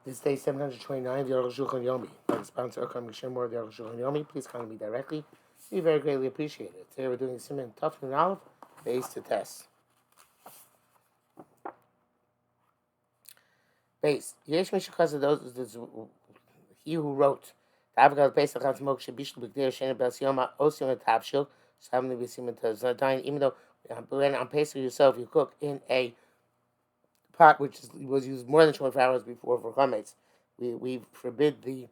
This day 729 of the Arukh HaShulchan Yomi. By the sponsor, Arukh HaShulchan, more of the Arukh HaShulchan Yomi. Please contact me directly. We very greatly appreciate it. Today we're doing Simon Tough and Olive, base to test. Base. Yesh Mishakaz of those, he who wrote, Avgal Pesach HaTzmok Shabishal B'Gdir Shena Bel Siyoma Osim HaTavshil, Shavni B'Simon Tazadain, even though when on Pesach yourself you cook in a pot which was used more than 24 hours before for chametz, we forbid the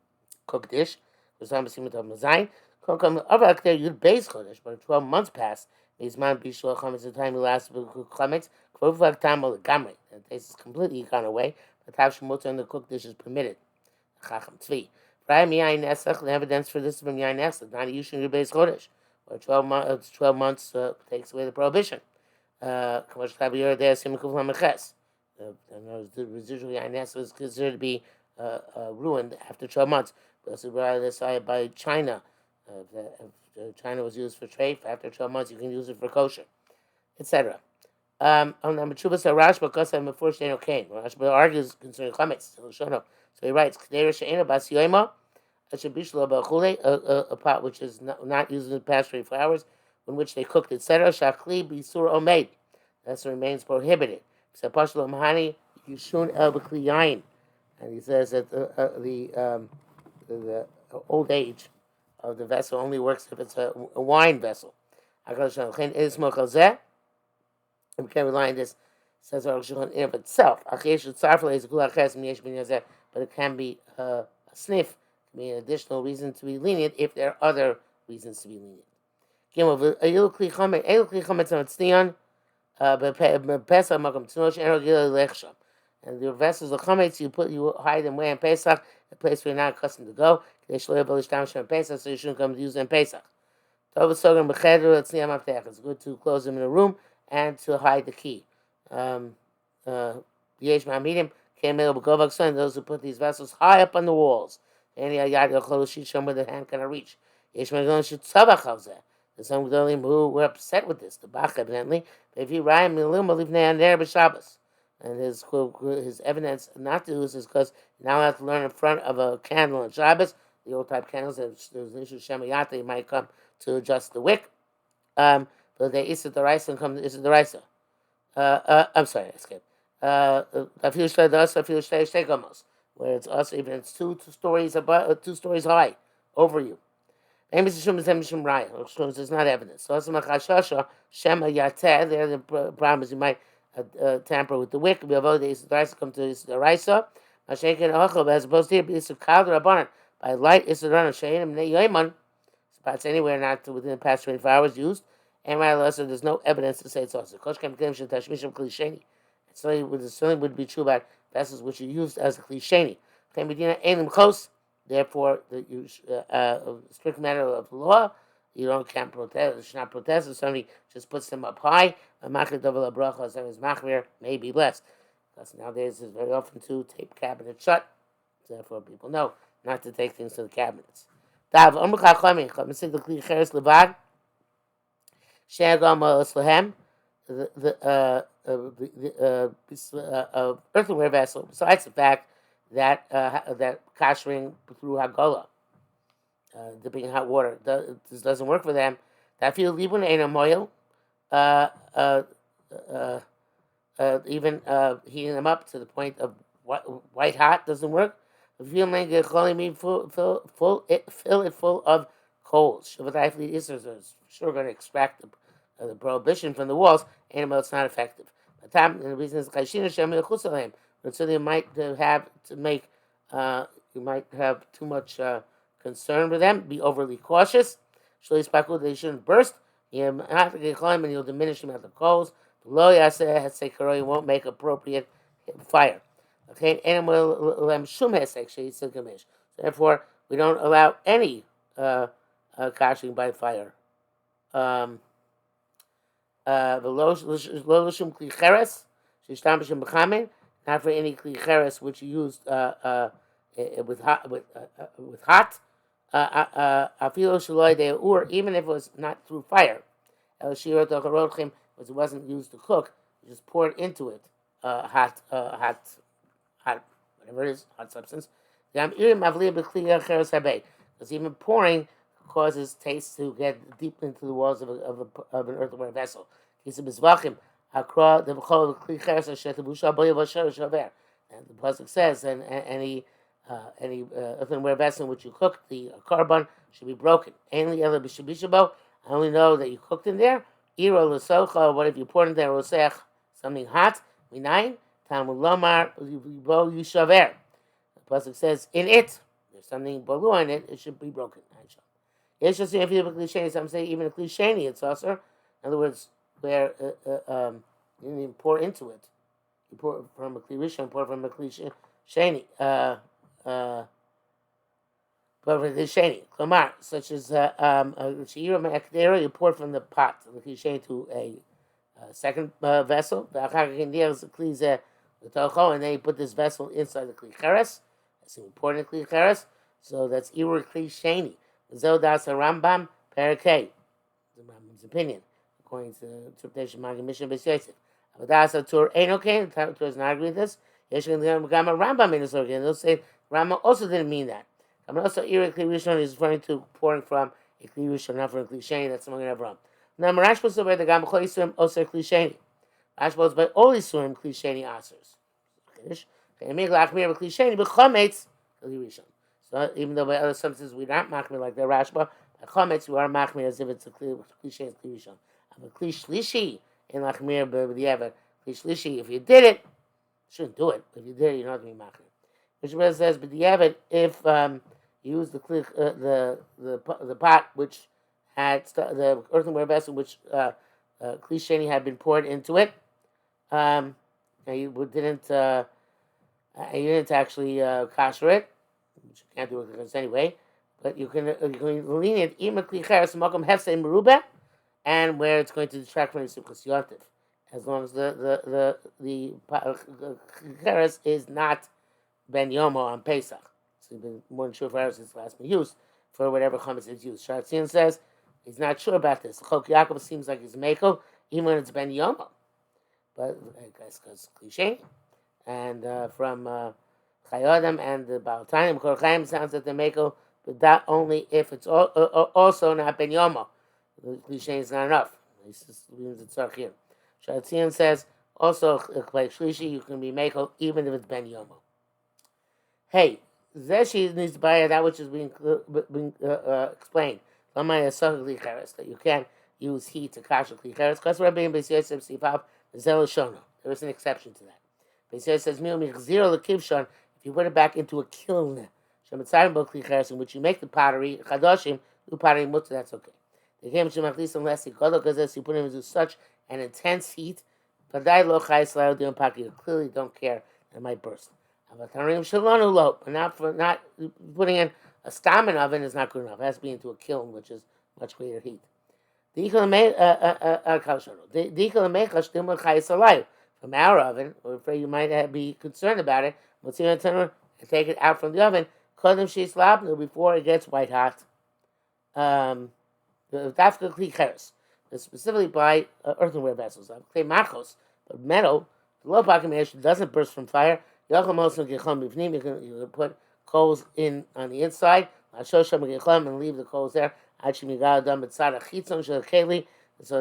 cooked dish. But if 12 months pass, the time you last chametz, the taste is completely gone away. The tavshel and the cooked dish is permitted. Chacham tzvi. The evidence for this is from yain nesach, not a yushin beis chodesh, where 12 months takes away the prohibition. The residual yain was considered to be ruined after 12 months. Decided by China. China was used for trade. After 12 months, you can use it for kosher, etc. Rashba argues concerning chametz. So he writes, a pot which is not used in the past 24 hours, in which they cooked, etc. Shachli bisur omeid. That remains prohibited. And he says that the old age of the vessel only works if it's a wine vessel. We can't rely on this, says Arukh HaShulchan, in of itself. But it can be a sniff, can be an additional reason to be lenient if there are other reasons to be lenient. And the vessels of chametz you hide them away in Pesach, a place where you're not accustomed to go. So you shouldn't come to use them in Pesach. It's good to close them in a room and to hide the key. Those who put these vessels high up on the walls, where the hand cannot reach. There's some Gedolim who were upset with this. The Bach evidently, if you write Shabbos. And his evidence not to do this is because you're not allowed to learn in front of a candle on Shabbos. The old type candles, there's an issue of Shemayata, you might come to adjust the wick. But they Issa the Raisa and come to Issa the Raisa. I'm sorry, I skipped. Where it's also even it's two stories above, 2 stories high over you. It's not evidence. So there the problem is you might tamper with the wick. We have other come to the Raisa. As opposed to here, by light spots anywhere not within the past 24 hours used. And there's no evidence to say it's also. It certainly would be true about vessels which are used as a klisheni. Therefore, the strict matter of the law, can't protest. You should not protest if somebody just puts them up high. A machir davar bracha, as is machmir, may be blessed. Because nowadays it's very often to tape cabinets shut. Therefore, people know not to take things to the cabinets. Dav amru chachamim misig the kli cheres levad she'agam slahem the earthenware vessel. Besides the fact that that kashering through Hagolah, dipping in hot water, this doesn't work for them. That feel libun ain't a moil. Even heating them up to the point of white hot doesn't work. Fill it full of coals. Sure going to extract the prohibition from the walls. Animal, it's not effective. And the reason is so they might have to make you might have too much concern with them. Be overly cautious. They shouldn't burst. And you'll diminish the amount of coals. You won't make appropriate fire. Okay, therefore, we don't allow any kashing by fire. Not for any klicheres which you used with hot, even if it was not through fire. Because it wasn't used to cook, you just poured into it hot whatever it is, hot substance. Because even pouring causes taste to get deep into the walls of an earthenware vessel. And the pasuk says, and any earthenware vessel in which you cook the carbon should be broken. I only know that you cooked in there. What if you poured in there? Something hot. Minayin. Talmud Lomar Yishaver. The pasuk says, in it, there's something balua in it, it should be broken. It's just if you have a cliche, some say even a cliche, it's also, in other words, where you pour into it. You pour from a cliche, pour from a cliche, pour from a cliche. Klamar, such as a sheira me'akdera, you pour from the pot, the cliche, to a second vessel. And then you put this vessel inside the klicheres. That's important klicheres. So that's Iru Kli Sheni. Zodas Rambam Parakeh. The Rambam's opinion, according to the interpretation of Magid Mishnah Beis Yosef. Avodas Tur ain't okay. The Tur does not agree with this. Rambam in this organ. They'll say Rambam also didn't mean that. Also, Iru Kli Rishon is referring to pouring from a Kli Rishon, not from a Kli Sheni. That's among Avram. Now, Marashba is by the Gam Chol Yisurim Oser Kli Sheni. Rashba is by all Yisurim Kli Sheni Asers. So even though by other substances we not machmir like the Rashba, by chometz we are machmir as if it's a cliche kli rishon. A kli shlishi in machmir b'diavad. Kli shlishi, if you did it, you shouldn't do it. If you did it, you're not going to be machmir. Mishnah says b'diavad if you use the pot which had the earthenware vessel which kli sheni had been poured into it, and you didn't actually kasher it, which you can't do it anyway, but you can lean it and where it's going to detract from the simchas yontif, as long as the cheres is not ben yomo on Pesach. So it's been more than sure for hours since the last been used for whatever chametz is used. Sharatzion says he's not sure about this. Chok Yaakov seems like he's meko even when it's ben yomo, but I guess because cliche. And from Chayodam and the Baal Tainim, Kor Chaim sounds like the Meko, but that only if it's also not Ben Yomo. The cliche is not enough. This means it's here. Shatzian says also like Shlishi, you can be Meko even if it's Ben Yomo. Hey, Zeshi needs to buy that which is being explained. That you can't use heat to kasher klicheres. Because Rabbi Beis Yosef Sipav Zeloshona. There is an exception to that. Beis Yosef says, if you put it back into a kiln, in which you make the pottery, chadashim, do pottery mutter, that's okay. The game unless you put it into such an intense heat, you clearly don't care, it might burst. But not putting in a steaming oven is not good enough. It has to be into a kiln, which is much greater heat. From our oven, we're afraid you might be concerned about it. And take it out from the oven. Before it gets white hot. Specifically by earthenware vessels. But metal, the low pocket doesn't burst from fire. You can put coals in on the inside. And leave the coals there. So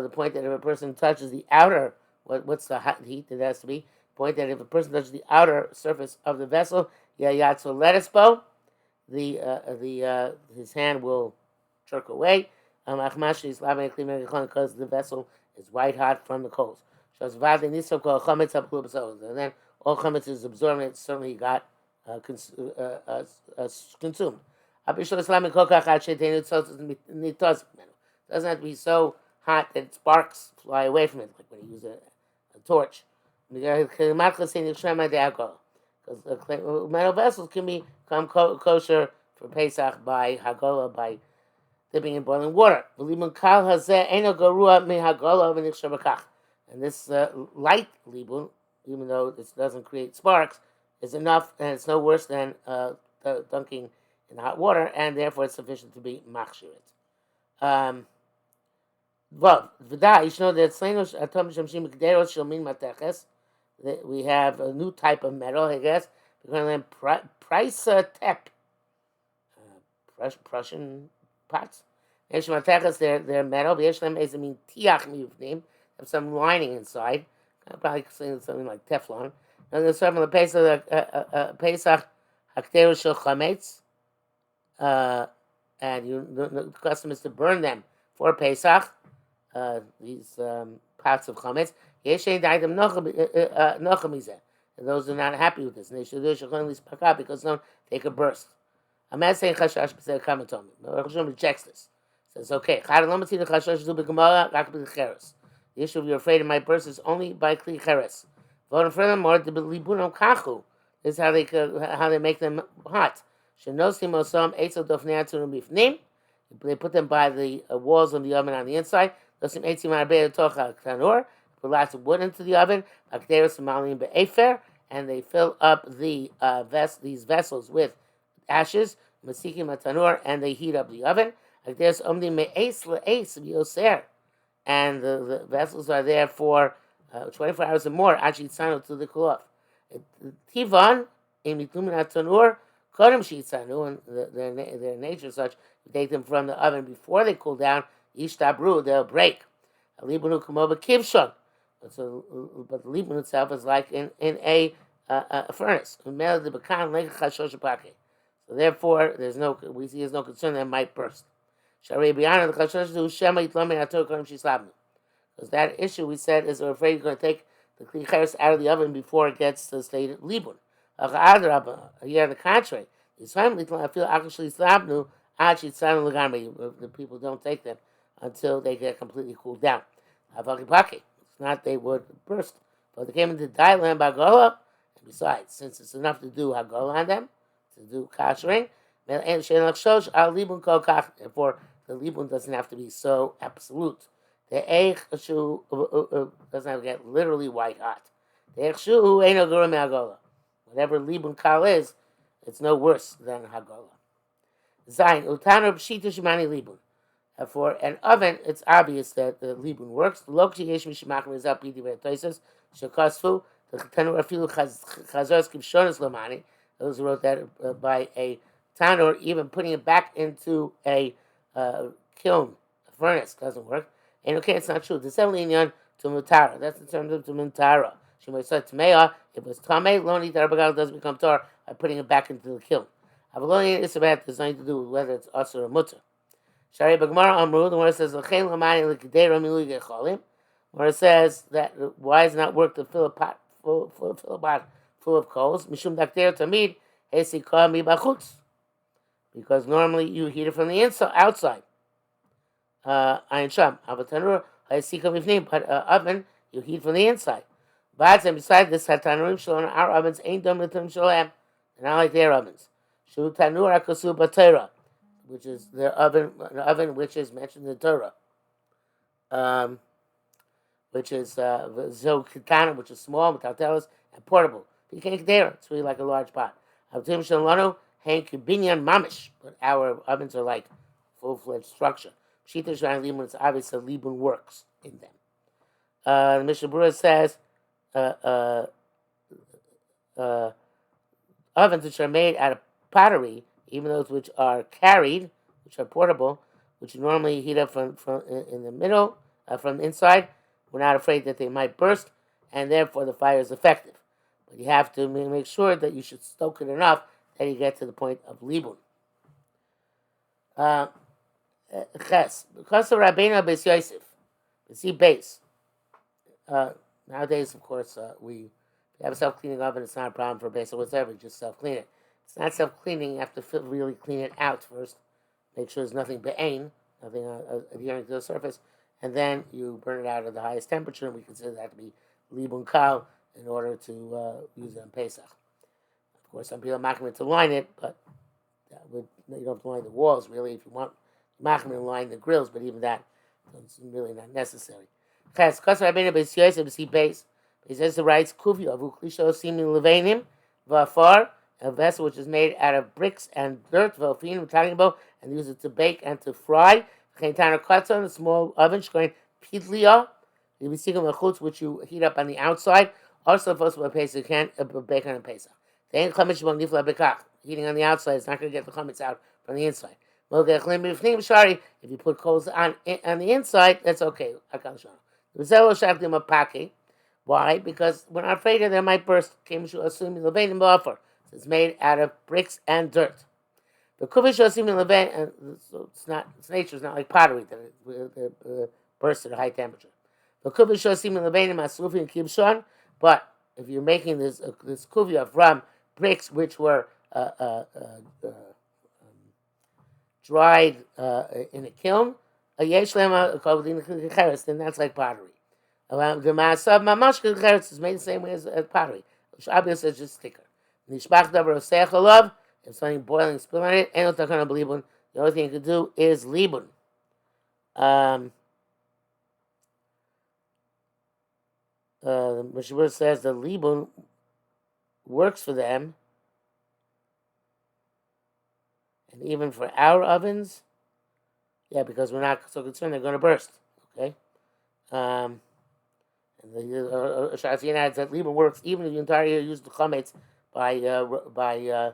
the point that if a person touches the outer, what's the hot heat that has to be? Point that if a person touches the outer surface of the vessel, yatso lettuce his hand will jerk away. Because the vessel is white hot from the coals. And then all chametz is absorbed, and it certainly got consumed. It doesn't have to be so hot that sparks fly away from it, like when you use a torch. Because metal vessels can become kosher for Pesach by Hagolah, by dipping in boiling water. And this light libun, even though this doesn't create sparks, is enough, and it's no worse than dunking in hot water, and therefore it's sufficient to be machshirit. Well, you should know that we have a new type of metal, I guess. We're going to learn price tep, Prussian pots. Yesh matechas, they're metal. Yesh lem is mean tiach mivnim. Have some lining inside. Probably something like Teflon. And there's some of the Pesach hakteru shel chametz. And the custom is to burn them for Pesach. These pots of chametz. Yesh ein daitem nocha mizeh. And those are not happy with this, and they should do shachan because no, they could burst. I'm not saying chashash b'sei kamatomi. Arukh HaShulchan rejects this. Says okay. The issue of you're afraid it might burst is only by kli cheres. Furthermore, the libunam kachu is how they make them hot. Shenosim osam etzel dofneatun bifnim. They put them by the walls of the oven on the inside. Dosim etzim arbei tocha tanur. Put lots of wood into the oven. Akderos malim be'efer, and they fill up the these vessels with ashes. Masikim atanur, and they heat up the oven. Akderos omdi me'es le'es v'yoser, and the vessels are there for 24 hours or more. Actually, tzanu to the kulaf. Tivan imitumin atanur kodem shitzanu, and their nature is such. You take them from the oven before they cool down. Yishtabru, they'll break. Alibunu kumoba kivshon. But the libun itself is like in a furnace. So therefore, there's no concern that it might burst. Because that issue we said is we're afraid you're going to take the kli cheres out of the oven before it gets to the state of libun. Here on the contrary, the people don't take them until they get completely cooled down. It's not they would burst. But they came into Thailand by Gola, and besides, since it's enough to do Hagola on them, to do kashering, therefore the libun doesn't have to be so absolute. The eich shu doesn't have to get literally white hot. The eich shu ain't no gura me'Hagola. Whatever libun kal is, it's no worse than Hagola. Zayin utanu b'shita shemani libun. For an oven, it's obvious that the libun works. The lokchi yesh mishmachmer is up b'di v'etoises shekosfu the tanur afilu chazos kivshonis lomani. Those who wrote that by a tanur, even putting it back into a kiln, a furnace, doesn't work. And okay, it's not true. The seven to mutara. That's in terms of to mutara. She might say tmea. If it's tamei, loni darbagal doesn't become tar by putting it back into the kiln. Avaloni is about there's nothing to do with whether it's usher or mutter. Shari Bagmara Amru, the one that says l'chein l'mani l'kedera milu gecholim, where it says that why does it not work to fill a pot full of coals? Mishum dakter tamid hesika mi bachutz, because normally you heat it from the outside. Ayin sham avatanur hesika mifnim, but oven you heat from the inside. But and besides this, hatanurim shalom, our ovens ain't done with them shalom, they're not like their ovens. Shu tanur akasu b'Torah, which is an oven which is mentioned in the Torah, which is zokitana, which is small, without tellers, and portable. You can't get there; it's really like a large pot. Avtim shalano hank binyan mamish, but our ovens are like full-fledged structure. Shita shran libun, it's obvious that libun works in them. The Mishnah Berurah says ovens which are made out of pottery, even those which are carried, which are portable, which you normally heat up from in the middle, from inside, we're not afraid that they might burst, and therefore the fire is effective. But you have to make sure that you should stoke it enough that you get to the point of libun. Ches, because of Rabbeinu Beis Yosef, see base. Nowadays, of course, we have a self-cleaning oven. It's not a problem for base or whatever. Just self-clean it. It's not self-cleaning. You have to really clean it out first. Make sure there's nothing be'ain, nothing adhering to the surface, and then you burn it out at the highest temperature. And we consider that to be libun kal in order to use it on Pesach. Of course, some people are machmir to line it, but you don't have to line the walls really. If you want machmir to line the grills, but even that is really not necessary. Ches, kasar Rabbeinu Beis Yosef see base. He says the writes kuvio avu klisho simi levenim v'afar, a vessel which is made out of bricks and dirt, and use it to bake and to fry. A small oven, pitlia, which you heat up on the outside. Also, first of all, Pesach, you can't bake on a Pesach. Heating on the outside is not going to get the chametz out from the inside. If you put coals on the inside, that's okay. Why? Because we're not afraid of them might burst. It's made out of bricks and dirt. The kuvish osim in levain, and so its nature is not like pottery that it bursts at a high temperature. The kuvish osim in levain maslufi and kibshon, but if you're making this kuvia from bricks which were dried in a kiln, a yesh lema then that's like pottery. The maasav mamashka cheretz is made the same way as pottery, which obviously is just thicker. Nishbach davar osech olav. If something boiling spill on it, and the only thing you can do is libun. The Mishabur says the libun works for them, and even for our ovens, because we're not so concerned they're going to burst. Okay, and the Shazin adds that libun works even if you entirely use the chametz by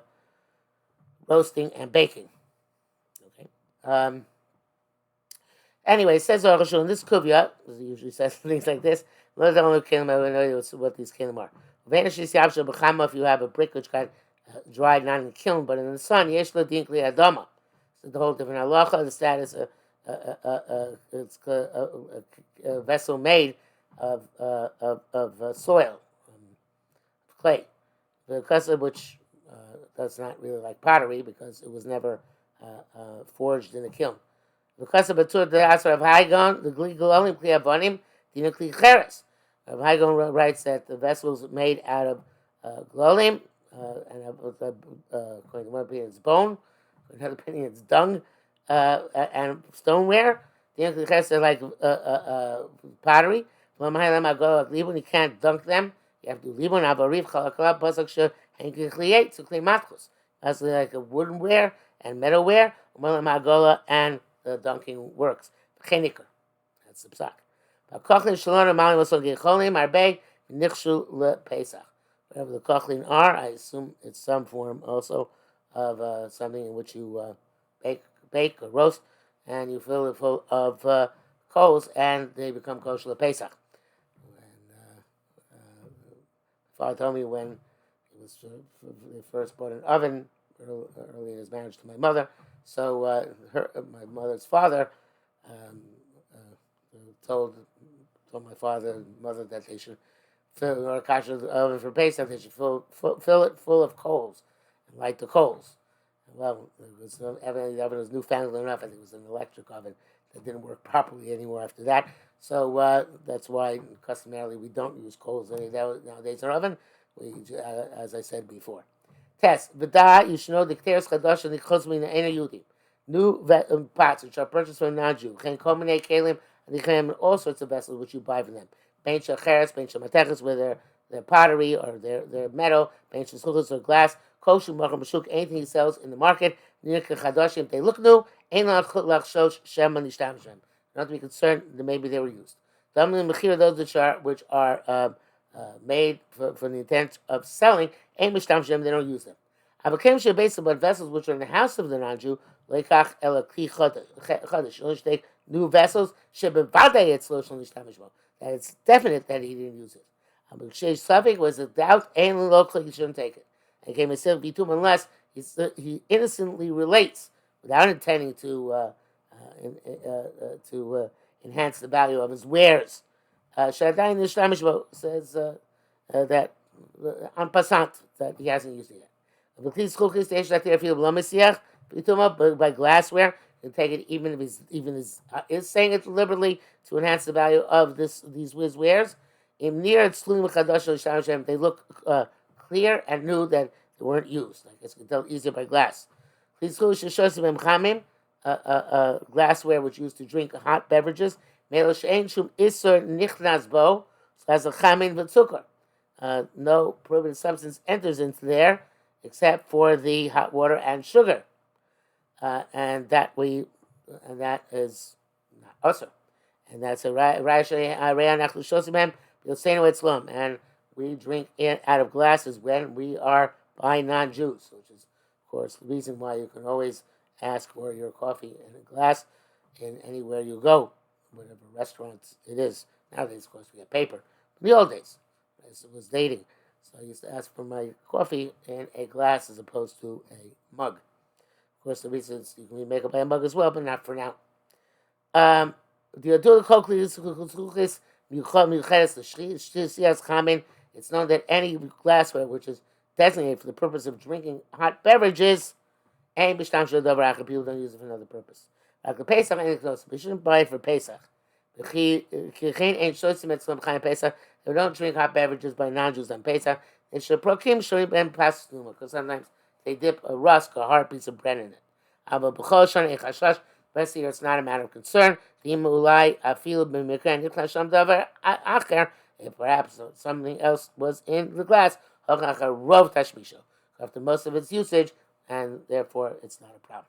roasting and baking. Okay. Anyway, it says Arukh HaShulchan, this kuvya, he usually says things like this. I don't know what these kelim are. If you have a brick which got dried not in the kiln but in the sun, yesh lo dinkli adama. So the whole different halacha, the status it's a vessel made of soil, clay, the kasab which that's not really like pottery because it was never forged in a kiln. The kasab batur the answer of Haigon, the glolim kli avonim, dina kli cheres. Rav Haigon writes that the vessels made out of glolim and according to one opinion it's bone, another opinion it's dung and stoneware. Dina kli cheres are like pottery. You can't dunk them. You have to do libun avarif chalakala pasuk she henkin kliyet to klei matchus. That's like a woodenware and metalware. Magola and the dunking works. Cheniker. That's the psak. Kochlin shalom malim also gecholim arbe nichshu le pesach. Whatever the kochlin are, I assume it's some form also of something in which you bake or roast, and you fill it full of coals, and they become kosher le pesach. Father told me when he was they first bought an oven early in his marriage to my mother. So my mother's father told my father and mother that they should fill or kasha the oven for Pesach. They should fill it full of coals and light the coals. Well, evidently the oven was newfangled enough. I think it was an electric oven that didn't work properly anymore after that. So that's why customarily we don't use coals nowadays in our oven. As I said before. Test v'da you should know the kteres chadash and the chosmin ena yudim. New pots which are purchased from a non-Jew. Chen kominei kelim and all sorts of vessels which you buy from them. Ben shacheres, ben shamateches, where their pottery or their metal. Ben shasuchas or glass. Kosher macham b'shuk, anything he sells in the market. Nirke chadashim, they look new. Ein lachshosh shem anishtam shem. Not to be concerned that maybe they were used. Those which are made for the intent of selling, they don't use them. But vessels which are in the house of the non-Jew, only take new vessels, that it's definite that he didn't use it. Was a doubt, and locally he shouldn't take it. And came unless he innocently relates without intending to enhance the value of his wares. Shadayin Nishtamish says that en passant that he hasn't used it yet. But by glassware, you take it even if he's is saying it deliberately to enhance the value of these wares. They look clear and new that they weren't used. I guess you can tell easier by glass. Glassware which used to drink hot beverages. So has a chamin v'tzukar. No prohibited substance enters into there except for the hot water and sugar, and that is not also, and that's a and we drink it out of glasses when we are by non-Jews, which is, of course, the reason why you can always ask for your coffee in a glass in anywhere you go, whatever restaurant it is. Nowadays, of course, we have paper. In the old days, as it was dating, so I used to ask for my coffee in a glass as opposed to a mug. Of course, the reason is you can make it by a mug as well, but not for now. The Adul Koklis it's known that any glassware which is designated for the purpose of drinking hot beverages, and people don't use it for another purpose. Like the Pesach, we shouldn't buy it for Pesach. They don't drink hot beverages by non-Jews on Pesach. They should prokim shorim ben pasnuma, because sometimes they dip a rusk or hard piece of bread in it. Best here, it's not a matter of concern. If perhaps something else was in the glass, after most of its usage, and therefore it's not a problem.